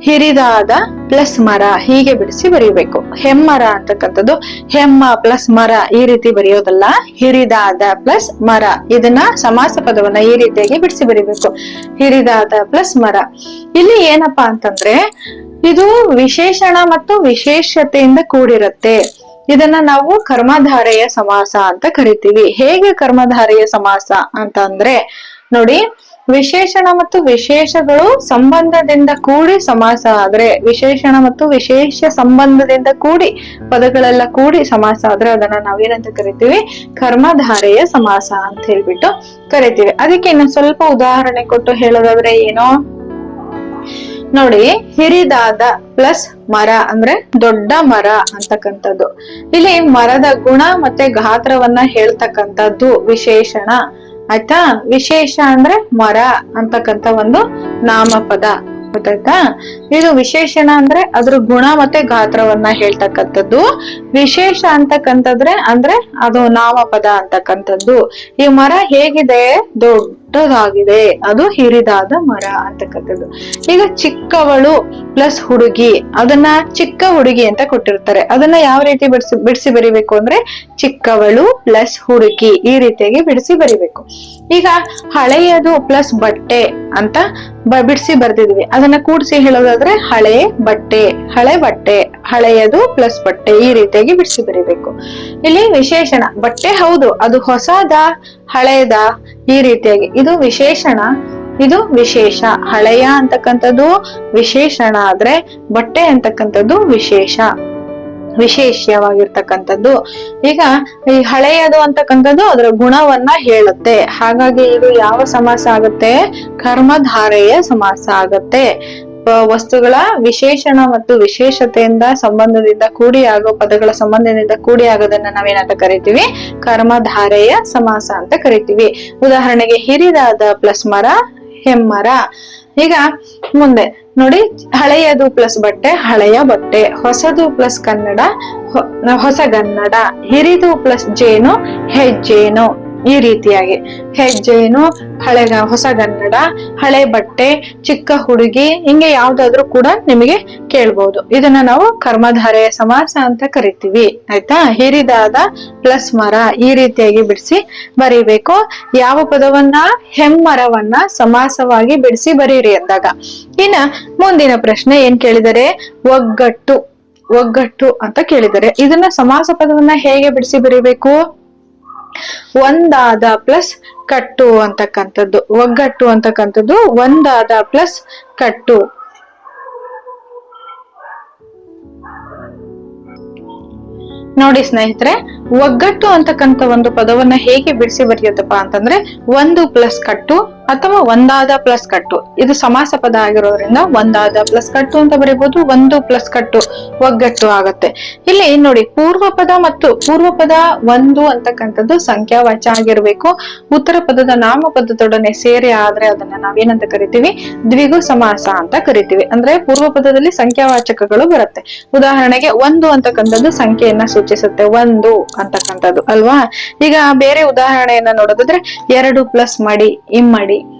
Speaker 1: ಹಿರಿದಾದ ಪ್ಲಸ್ ಮರ, ಹೀಗೆ ಬಿಡಿಸಿ ಬರೀಬೇಕು. ಹೆಮ್ಮರ ಅಂತಕ್ಕಂಥದ್ದು ಹೆಮ್ಮ ಪ್ಲಸ್ ಮರ ಈ ರೀತಿ ಬರೆಯೋದಲ್ಲ, ಹಿರಿದಾದ ಪ್ಲಸ್ ಮರ. ಇದನ್ನ ಸಮಾಸ ಪದವನ್ನ ಈ ರೀತಿಯಾಗಿ ಬಿಡಿಸಿ ಬರೀಬೇಕು, ಹಿರಿದಾದ ಪ್ಲಸ್ ಮರ. ಇಲ್ಲಿ ಏನಪ್ಪಾ ಅಂತಂದ್ರೆ, ಇದು ವಿಶೇಷಣ ಮತ್ತು ವಿಶೇಷತೆಯಿಂದ ಕೂಡಿರುತ್ತೆ. ಇದನ್ನ ನಾವು ಕರ್ಮಧಾರೆಯ ಸಮಾಸ ಅಂತ ಕರಿತೀವಿ. ಹೇಗೆ ಕರ್ಮಧಾರೆಯ ಸಮಾಸ ಅಂತ ಅಂದ್ರೆ ನೋಡಿ, ವಿಶೇಷಣ ಮತ್ತು ವಿಶೇಷಗಳು ಸಂಬಂಧದಿಂದ ಕೂಡಿ ಸಮಾಸ ಆದ್ರೆ, ವಿಶೇಷಣ ಮತ್ತು ವಿಶೇಷ ಸಂಬಂಧದಿಂದ ಕೂಡಿ ಪದಗಳೆಲ್ಲ ಕೂಡಿ ಸಮಾಸ ಆದ್ರೆ ಅದನ್ನ ನಾವೇನಂತ ಕರಿತೀವಿ? ಕರ್ಮಧಾರೆಯ ಸಮಾಸ ಅಂತ ಹೇಳ್ಬಿಟ್ಟು ಕರಿತೀವಿ. ಅದಕ್ಕೆ ಇನ್ನು ಸ್ವಲ್ಪ ಉದಾಹರಣೆ ಕೊಟ್ಟು ಹೇಳೋದಾದ್ರೆ ಏನೋ ನೋಡಿ, ಹಿರಿದಾದ ಪ್ಲಸ್ ಮರ ಅಂದ್ರೆ ದೊಡ್ಡ ಮರ ಅಂತಕ್ಕಂಥದ್ದು. ಇಲ್ಲಿ ಮರದ ಗುಣ ಮತ್ತೆ ಗಾತ್ರವನ್ನ ಹೇಳ್ತಕ್ಕಂಥದ್ದು ವಿಶೇಷಣ, ಆಯ್ತಾ? ವಿಶೇಷ ಅಂದ್ರೆ ಮರ ಅಂತಕ್ಕಂಥ ಒಂದು ನಾಮಪದ, ಗೊತ್ತಾಯ್ತಾ? ಇದು ವಿಶೇಷಣ ಅಂದ್ರೆ ಅದ್ರ ಗುಣ ಮತ್ತೆ ಗಾತ್ರವನ್ನ ಹೇಳ್ತಕ್ಕಂಥದ್ದು. ವಿಶೇಷ ಅಂತಕ್ಕಂಥದ್ರೆ ಅಂದ್ರೆ ಅದು ನಾಮಪದ ಅಂತಕ್ಕಂಥದ್ದು. ಈ ಮರ ಹೇಗಿದೆ? ದೊಡ್ಡ ದೊಡ್ಡದಾಗಿದೆ, ಅದು ಹಿರಿದಾದ ಮರ ಅಂತಕ್ಕಂಥದ್ದು. ಈಗ ಚಿಕ್ಕವಳು ಪ್ಲಸ್ ಹುಡುಗಿ, ಅದನ್ನ ಚಿಕ್ಕ ಹುಡುಗಿ ಅಂತ ಕೊಟ್ಟಿರ್ತಾರೆ. ಅದನ್ನ ಯಾವ ರೀತಿ ಬಿಡಿಸಿ ಬರಿಬೇಕು ಅಂದ್ರೆ ಚಿಕ್ಕವಳು ಪ್ಲಸ್ ಹುಡುಗಿ ಈ ರೀತಿಯಾಗಿ ಬಿಡಿಸಿ ಬರಿಬೇಕು. ಈಗ ಹಳೆಯದು ಪ್ಲಸ್ ಬಟ್ಟೆ ಅಂತ ಬಿಡಿಸಿ ಬರ್ದಿದ್ವಿ. ಅದನ್ನ ಕೂಡಿಸಿ ಹೇಳೋದಾದ್ರೆ ಹಳೆ ಬಟ್ಟೆ, ಹಳೆ ಬಟ್ಟೆ, ಹಳೆಯದು ಪ್ಲಸ್ ಬಟ್ಟೆ ಈ ರೀತಿಯಾಗಿ ಬಿಡಿಸಿ ಬರಿಬೇಕು. ಇಲ್ಲಿ ವಿಶೇಷಣ ಬಟ್ಟೆ ಹೌದು, ಅದು ಹೊಸದ ಹಳೆಯದ ಈ ರೀತಿಯಾಗಿ. ಇದು ವಿಶೇಷಣ, ಇದು ವಿಶೇಷ. ಹಳೆಯ ಅಂತಕ್ಕಂಥದ್ದು ವಿಶೇಷಣ ಆದ್ರೆ ಬಟ್ಟೆ ಅಂತಕ್ಕಂಥದ್ದು ವಿಶೇಷ, ವಿಶೇಷವಾಗಿರ್ತಕ್ಕಂಥದ್ದು. ಈಗ ಈ ಹಳೆಯದು ಅಂತಕ್ಕಂಥದ್ದು ಅದರ ಗುಣವನ್ನ ಹೇಳುತ್ತೆ. ಹಾಗಾಗಿ ಇದು ಯಾವ ಸಮಾಸ ಆಗುತ್ತೆ? ಕರ್ಮಧಾರೆಯ ಸಮಾಸ ಆಗತ್ತೆ. ವಸ್ತುಗಳ ವಿಶೇಷಣ ಮತ್ತು ವಿಶೇಷತೆಯಿಂದ ಸಂಬಂಧದಿಂದ ಕೂಡಿ ಆಗೋ ಪದಗಳ ಸಂಬಂಧದಿಂದ ಕೂಡಿ ಆಗೋದನ್ನ ನಾವೇನಂತ ಕರಿತೀವಿ? ಕರ್ಮಧಾರೆಯ ಸಮಾಸ ಅಂತ ಕರಿತೀವಿ. ಉದಾಹರಣೆಗೆ ಹಿರಿದಾದ ಪ್ಲಸ್ ಮರ, ಹೆಮ್ಮರ. ಈಗ ಮುಂದೆ ನೋಡಿ, ಹಳೆಯದು ಪ್ಲಸ್ ಬಟ್ಟೆ, ಹಳೆಯ ಬಟ್ಟೆ. ಹೊಸದು ಪ್ಲಸ್ ಕನ್ನಡ, ಹೊಸಗನ್ನಡ. ಹಿರಿದು ಪ್ಲಸ್ ಜೇನು, ಹೆಜ್ಜೇನು. ಈ ರೀತಿಯಾಗಿ ಹೆಜ್ಜೇನು, ಹೊಸಗನ್ನಡ, ಹಳೆ ಬಟ್ಟೆ, ಚಿಕ್ಕ ಹುಡುಗಿ, ಹಿಂಗೆ ಯಾವ್ದಾದ್ರು ಕೂಡ ನಿಮಗೆ ಕೇಳ್ಬಹುದು. ಇದನ್ನ ನಾವು ಕರ್ಮಧಾರೆಯ ಸಮಾಸ ಅಂತ ಕರಿತೀವಿ. ಆಯ್ತಾ? ಹಿರಿದಾದ ಪ್ಲಸ್ ಮರ ಈ ರೀತಿಯಾಗಿ ಬಿಡಿಸಿ ಬರೀಬೇಕು. ಯಾವ ಪದವನ್ನ? ಹೆಮ್ಮರವನ್ನ ಸಮಾಸವಾಗಿ ಬಿಡಿಸಿ ಬರೀರಿ ಅಂದಾಗ. ಇನ್ನ ಮುಂದಿನ ಪ್ರಶ್ನೆ ಏನ್ ಕೇಳಿದರೆ? ಒಗ್ಗಟ್ಟು. ಒಗ್ಗಟ್ಟು ಅಂತ ಕೇಳಿದರೆ ಇದನ್ನ ಸಮಾಸ ಪದವನ್ನ ಹೇಗೆ ಬಿಡಿಸಿ ಬರೀಬೇಕು? ಒಂದಾದ ಪ್ಲಸ್ ಕಟ್ಟು ಅಂತಕ್ಕಂಥದ್ದು. ಒಗ್ಗಟ್ಟು ಅಂತಕ್ಕಂಥದ್ದು ಒಂದಾದ ಪ್ಲಸ್ ಕಟ್ಟು. ನೋಡಿ ಸ್ನೇಹಿತರೆ, ಒಗ್ಗಟ್ಟು ಅಂತಕ್ಕಂಥ ಒಂದು ಪದವನ್ನ ಹೇಗೆ ಬಿಡಿಸಿ ಬರೆಯೋದಪ್ಪ ಅಂತಂದ್ರೆ ಒಂದು ಪ್ಲಸ್ ಕಟ್ಟು ಅಥವಾ ಒಂದಾದ ಪ್ಲಸ್ ಕಟ್ಟು. ಇದು ಸಮಾಸ ಪದ ಆಗಿರೋದ್ರಿಂದ ಒಂದಾದ ಪ್ಲಸ್ ಕಟ್ಟು ಅಂತ ಬರೀಬಹುದು, ಒಂದು ಪ್ಲಸ್ ಕಟ್ಟು ಒಗ್ಗಟ್ಟು ಆಗತ್ತೆ. ಇಲ್ಲಿ ನೋಡಿ, ಪೂರ್ವ ಪದ ಮತ್ತು ಪೂರ್ವ ಪದ ಒಂದು ಅಂತಕ್ಕಂಥದ್ದು ಸಂಖ್ಯಾವಾಚ ಆಗಿರ್ಬೇಕು. ಉತ್ತರ ಪದದ ನಾಮಪದದೊಡನೆ ಸೇರಿ ಆದ್ರೆ ಅದನ್ನ ನಾವೇನಂತ ಕರಿತೀವಿ? ದ್ವಿಗು ಸಮಾಸ ಅಂತ ಕರಿತೀವಿ. ಅಂದ್ರೆ ಪೂರ್ವ ಪದದಲ್ಲಿ ಸಂಖ್ಯಾವಾಚಕಗಳು ಬರುತ್ತೆ. ಉದಾಹರಣೆಗೆ ಒಂದು ಅಂತಕ್ಕಂಥದ್ದು ಸಂಖ್ಯೆಯನ್ನ ಸೂಚಿಸುತ್ತೆ, ಒಂದು ಅಂತಕ್ಕಂಥದ್ದು ಅಲ್ವಾ. ಈಗ ಬೇರೆ ಉದಾಹರಣೆಯನ್ನ ನೋಡೋದಾದ್ರೆ ಎರಡು ಪ್ಲಸ್ ಮಡಿ, ಇಮ್ಮಡಿ.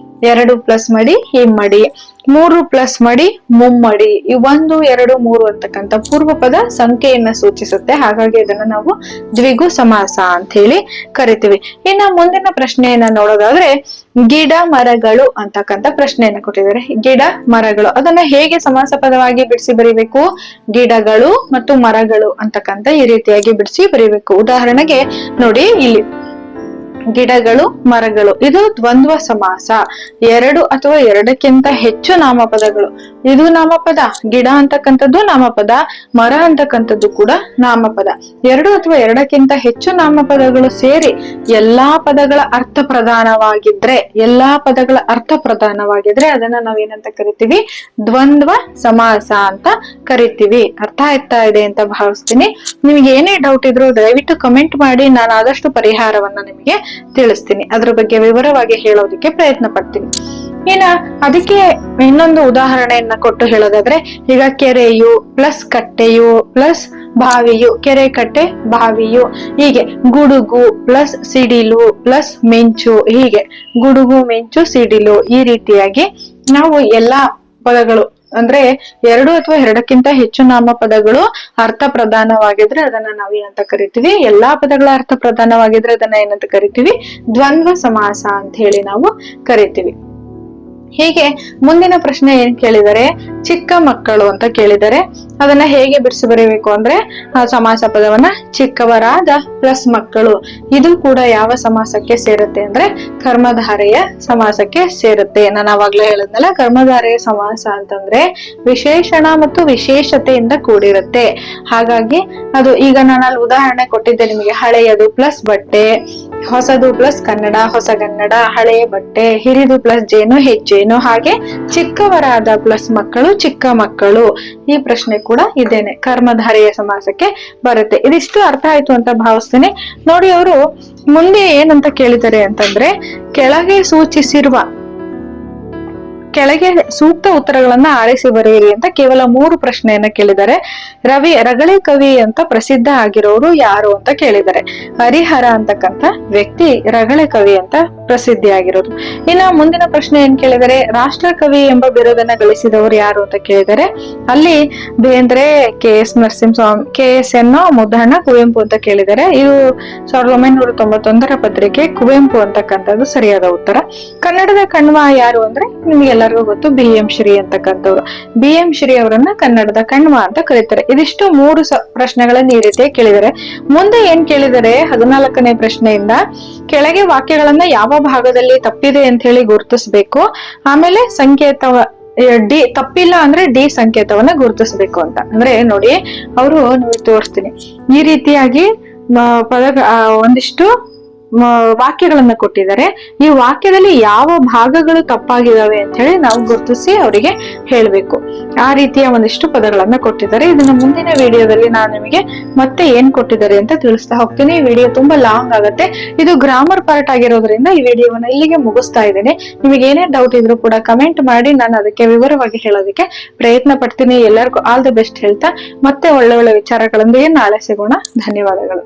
Speaker 1: ಎರಡು ಪ್ಲಸ್ ಮಡಿ, ಇಮ್ಮಡಿ. ಮೂರು ಪ್ಲಸ್ ಮಡಿ, ಮುಮ್ಮಡಿ. ಈ ಒಂದು ಎರಡು ಮೂರು ಅಂತಕ್ಕಂಥ ಪೂರ್ವ ಪದ ಸಂಖ್ಯೆಯನ್ನ ಸೂಚಿಸುತ್ತೆ. ಹಾಗಾಗಿ ಇದನ್ನ ನಾವು ದ್ವಿಗು ಸಮಾಸ ಅಂತ ಹೇಳಿ ಕರಿತೀವಿ. ಇನ್ನ ಮುಂದಿನ ಪ್ರಶ್ನೆಯನ್ನ ನೋಡೋದಾದ್ರೆ ಗಿಡ ಮರಗಳು ಅಂತಕ್ಕಂಥ ಪ್ರಶ್ನೆಯನ್ನ ಕೊಟ್ಟಿದ್ದಾರೆ. ಗಿಡ ಮರಗಳು, ಅದನ್ನ ಹೇಗೆ ಸಮಾಸ ಪದವಾಗಿ ಬಿಡಿಸಿ ಬರಿಬೇಕು? ಗಿಡಗಳು ಮತ್ತು ಮರಗಳು ಅಂತಕ್ಕಂಥ ಈ ರೀತಿಯಾಗಿ ಬಿಡಿಸಿ ಬರಿಬೇಕು. ಉದಾಹರಣೆಗೆ ನೋಡಿ, ಇಲ್ಲಿ ಗಿಡಗಳು ಮರಗಳು ಇದು ದ್ವಂದ್ವ ಸಮಾಸ. ಎರಡು ಅಥವಾ ಎರಡಕ್ಕಿಂತ ಹೆಚ್ಚು ನಾಮಪದಗಳು, ಇದು ನಾಮಪದ. ಗಿಡ ಅಂತಕ್ಕಂಥದ್ದು ನಾಮಪದ, ಮರ ಅಂತಕ್ಕಂಥದ್ದು ಕೂಡ ನಾಮಪದ. ಎರಡು ಅಥವಾ ಎರಡಕ್ಕಿಂತ ಹೆಚ್ಚು ನಾಮಪದಗಳು ಸೇರಿ ಎಲ್ಲಾ ಪದಗಳ ಅರ್ಥ ಪ್ರಧಾನವಾಗಿದ್ರೆ, ಅದನ್ನ ನಾವೇನಂತ ಕರಿತೀವಿ? ದ್ವಂದ್ವ ಸಮಾಸ ಅಂತ ಕರಿತೀವಿ. ಅರ್ಥ ಆಗ್ತಾ ಇದೆ ಅಂತ ಭಾವಿಸ್ತೀನಿ. ನಿಮ್ಗೆ ಏನೇ ಡೌಟ್ ಇದ್ರು ದಯವಿಟ್ಟು ಕಮೆಂಟ್ ಮಾಡಿ, ನಾನು ಆದಷ್ಟು ಪರಿಹಾರವನ್ನ ನಿಮಗೆ ತಿಳಿಸ್ತೀನಿ. ಅದ್ರ ಬಗ್ಗೆ ವಿವರವಾಗಿ ಹೇಳೋದಕ್ಕೆ ಪ್ರಯತ್ನ ಪಡ್ತೀನಿ. ಇನ್ನ ಅದಕ್ಕೆ ಇನ್ನೊಂದು ಉದಾಹರಣೆಯನ್ನ ಕೊಟ್ಟು ಹೇಳೋದಾದ್ರೆ, ಈಗ ಕೆರೆಯು ಪ್ಲಸ್ ಕಟ್ಟೆಯು ಪ್ಲಸ್ ಬಾವಿಯು, ಕೆರೆ ಕಟ್ಟೆ ಬಾವಿಯು. ಹೀಗೆ ಗುಡುಗು ಪ್ಲಸ್ ಸಿಡಿಲು ಪ್ಲಸ್ ಮಿಂಚು, ಹೀಗೆ ಗುಡುಗು ಮಿಂಚು ಸಿಡಿಲು ಈ ರೀತಿಯಾಗಿ ನಾವು ಎಲ್ಲಾ ಪದಗಳು ಅಂದ್ರೆ ಎರಡು ಅಥವಾ ಎರಡಕ್ಕಿಂತ ಹೆಚ್ಚು ನಾಮಪದಗಳು ಅರ್ಥ ಪ್ರಧಾನವಾಗಿದ್ರೆ ಅದನ್ನ ನಾವೇನಂತ ಕರಿತೀವಿ? ಎಲ್ಲಾ ಪದಗಳ ಅರ್ಥ ಪ್ರಧಾನವಾಗಿದ್ರೆ ಅದನ್ನ ಏನಂತ ಕರಿತೀವಿ? ದ್ವಂದ್ವ ಸಮಾಸ ಅಂತ ಹೇಳಿ ನಾವು ಕರಿತೀವಿ. ಹೀಗೆ ಮುಂದಿನ ಪ್ರಶ್ನೆ ಏನ್ ಕೇಳಿದರೆ ಚಿಕ್ಕ ಮಕ್ಕಳು ಅಂತ ಕೇಳಿದರೆ ಅದನ್ನ ಹೇಗೆ ಬಿಡಿಸಿ ಬರೀಬೇಕು ಅಂದ್ರೆ ಸಮಾಸ ಪದವನ್ನ ಚಿಕ್ಕವರಾದ ಪ್ಲಸ್ ಮಕ್ಕಳು. ಇದು ಕೂಡ ಯಾವ ಸಮಾಸಕ್ಕೆ ಸೇರುತ್ತೆ ಅಂದ್ರೆ ಕರ್ಮಧಾರೆಯ ಸಮಾಸಕ್ಕೆ ಸೇರುತ್ತೆ. ನಾನು ಅವಾಗ್ಲೇ ಹೇಳಿದ್ನಲ್ಲ, ಕರ್ಮಧಾರೆಯ ಸಮಾಸ ಅಂತಂದ್ರೆ ವಿಶೇಷಣ ಮತ್ತು ವಿಶೇಷತೆಯಿಂದ ಕೂಡಿರುತ್ತೆ. ಹಾಗಾಗಿ ಅದು ಈಗ ನಾನು ಅಲ್ಲಿ ಉದಾಹರಣೆ ಕೊಟ್ಟಿದ್ದೆ ನಿಮಗೆ. ಹಳೆಯದು ಪ್ಲಸ್ ಬಟ್ಟೆ, ಹೊಸದು ಪ್ಲಸ್ ಕನ್ನಡ, ಹೊಸಗನ್ನಡ, ಹಳೆಯ ಬಟ್ಟೆ, ಹಿರಿದು ಪ್ಲಸ್ ಜೇನು, ಹೆಜ್ಜೇನು. ಹಾಗೆ ಚಿಕ್ಕವರಾದ ಪ್ಲಸ್ ಮಕ್ಕಳು, ಚಿಕ್ಕ ಮಕ್ಕಳು. ಈ ಪ್ರಶ್ನೆ ಕೂಡ ಇದೇನೆ, ಕರ್ಮಧಾರೆಯ ಸಮಾಸಕ್ಕೆ ಬರುತ್ತೆ. ಇದಿಷ್ಟು ಅರ್ಥ ಆಯ್ತು ಅಂತ ಭಾವಿಸ್ತೀನಿ. ನೋಡಿ, ಅವರು ಮುಂದೆ ಏನಂತ ಕೇಳಿದ್ದಾರೆ ಅಂತಂದ್ರೆ ಕೆಳಗೆ ಸೂಕ್ತ ಉತ್ತರಗಳನ್ನ ಆರಿಸಿ ಬರೆಯಿರಿ ಅಂತ ಕೇವಲ 3 ಪ್ರಶ್ನೆಯನ್ನ ಕೇಳಿದ್ದಾರೆ. ರಗಳೆ ಕವಿ ಅಂತ ಪ್ರಸಿದ್ಧ ಆಗಿರೋರು ಯಾರು ಅಂತ ಕೇಳಿದ್ದಾರೆ. ಹರಿಹರ ಅಂತಕ್ಕಂಥ ವ್ಯಕ್ತಿ ರಗಳೆ ಕವಿ ಅಂತ ಪ್ರಸಿದ್ಧಿಯಾಗಿರೋದು. ಇನ್ನ ಮುಂದಿನ ಪ್ರಶ್ನೆ ಏನ್ ಕೇಳಿದರೆ, ರಾಷ್ಟ್ರಕವಿ ಎಂಬ ಬಿರುದನ್ನ ಗಳಿಸಿದವರು ಯಾರು ಅಂತ ಕೇಳಿದರೆ, ಅಲ್ಲಿ ಬೇಂದ್ರೆ, KS ನರಸಿಂಹಸ್ವಾಮಿ, KSN ಮುದ್ದಣ್ಣ, ಕುವೆಂಪು ಅಂತ ಕೇಳಿದರೆ. ಇದು 1991 ಪತ್ರಿಕೆ ಕುವೆಂಪು ಅಂತಕ್ಕಂಥದ್ದು ಸರಿಯಾದ ಉತ್ತರ. ಕನ್ನಡದ ಕಣ್ವ ಯಾರು ಅಂದ್ರೆ ನಿಮ್ಗೆಲ್ಲರಿಗೂ ಗೊತ್ತು, BM ಶ್ರೀ ಅಂತಕ್ಕಂಥವ್ರು. BM ಶ್ರೀ ಅವರನ್ನ ಕನ್ನಡದ ಕಣ್ವ ಅಂತ ಕರೀತಾರೆ. ಇದಿಷ್ಟು 3 ಪ್ರಶ್ನೆಗಳನ್ನ ಈ ರೀತಿಯಾಗಿ ಕೇಳಿದರೆ. ಮುಂದೆ ಏನ್ ಕೇಳಿದರೆ 14ನೇ ಪ್ರಶ್ನೆಯಿಂದ, ಕೆಳಗೆ ವಾಕ್ಯಗಳನ್ನ ಯಾವ ಭಾಗದಲ್ಲಿ ತಪ್ಪಿದೆ ಅಂತ ಹೇಳಿ ಗುರುತಿಸ್ಬೇಕು. ಆಮೇಲೆ ಸಂಕೇತ ಡಿ ತಪ್ಪಿಲ್ಲ ಅಂದ್ರೆ ಡಿ ಸಂಕೇತವನ್ನ ಗುರುತಿಸ್ಬೇಕು ಅಂತ. ಅಂದ್ರೆ ನೋಡಿ, ಅವರು ತೋರಿಸ್ತೀನಿ, ಈ ರೀತಿಯಾಗಿ ಒಂದಿಷ್ಟು ವಾಕ್ಯಗಳನ್ನ ಕೊಟ್ಟಿದ್ದಾರೆ. ಈ ವಾಕ್ಯದಲ್ಲಿ ಯಾವ ಭಾಗಗಳು ತಪ್ಪಾಗಿದಾವೆ ಅಂತ ಹೇಳಿ ನಾವು ಗುರುತಿಸಿ ಅವರಿಗೆ ಹೇಳ್ಬೇಕು. ಆ ರೀತಿಯ ಒಂದಿಷ್ಟು ಪದಗಳನ್ನ ಕೊಟ್ಟಿದ್ದಾರೆ. ಇದನ್ನ ಮುಂದಿನ ವಿಡಿಯೋದಲ್ಲಿ ನಾನು ನಿಮಗೆ ಮತ್ತೆ ಏನ್ ಕೊಟ್ಟಿದ್ದಾರೆ ಅಂತ ತಿಳಿಸ್ತಾ ಹೋಗ್ತೀನಿ. ಈ ವಿಡಿಯೋ ತುಂಬಾ ಲಾಂಗ್ ಆಗುತ್ತೆ. ಇದು ಗ್ರಾಮರ್ ಪಾರ್ಟ್ ಆಗಿರೋದ್ರಿಂದ ಈ ವಿಡಿಯೋವನ್ನ ಇಲ್ಲಿಗೆ ಮುಗಿಸ್ತಾ ಇದ್ದೇನೆ. ನಿಮಗೆ ಏನೇ ಡೌಟ್ ಇದ್ರೂ ಕೂಡ ಕಮೆಂಟ್ ಮಾಡಿ, ನಾನು ಅದಕ್ಕೆ ವಿವರವಾಗಿ ಹೇಳೋದಕ್ಕೆ ಪ್ರಯತ್ನ ಪಡ್ತೀನಿ. ಎಲ್ಲರಿಗೂ ಆಲ್ ದಿ ಬೆಸ್ಟ್ ಹೇಳ್ತಾ ಮತ್ತೆ ಒಳ್ಳೆ ಒಳ್ಳೆ ವಿಚಾರಗಳೊಂದಿಗೆ ನಾಳೆ ಸಿಗೋಣ. ಧನ್ಯವಾದಗಳು.